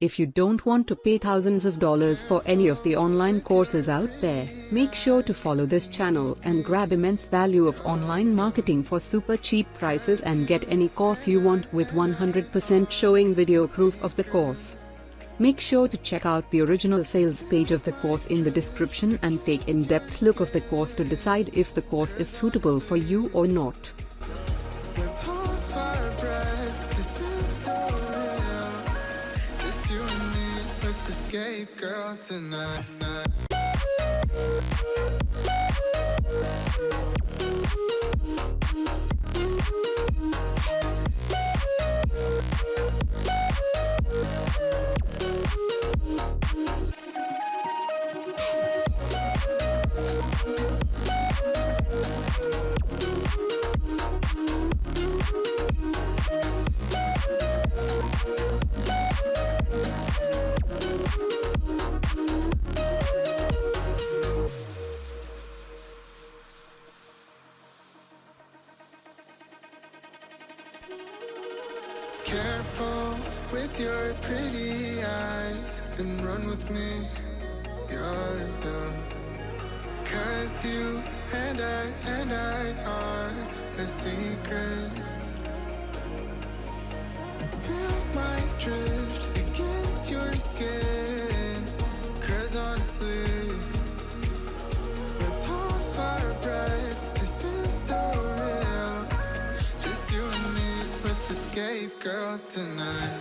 if you don't want to pay thousands of dollars for any of the online courses out there, make sure to follow this channel and grab immense value of online marketing for super cheap prices and get any course you want with 100% showing video proof of the course. Make sure to check out the original sales page of the course in the description and take in-depth look of the course to decide if the course is suitable for you or not. Let's hold our breath, this is so real. Just you and me, let's escape, girl, tonight. Careful with your pretty eyes and run with me, yeah. Cause you and I are a secret. Feel my drift against your skin. Cause honestly, let's hold our breath, this is so real. Just you and me, let's escape, girl, tonight.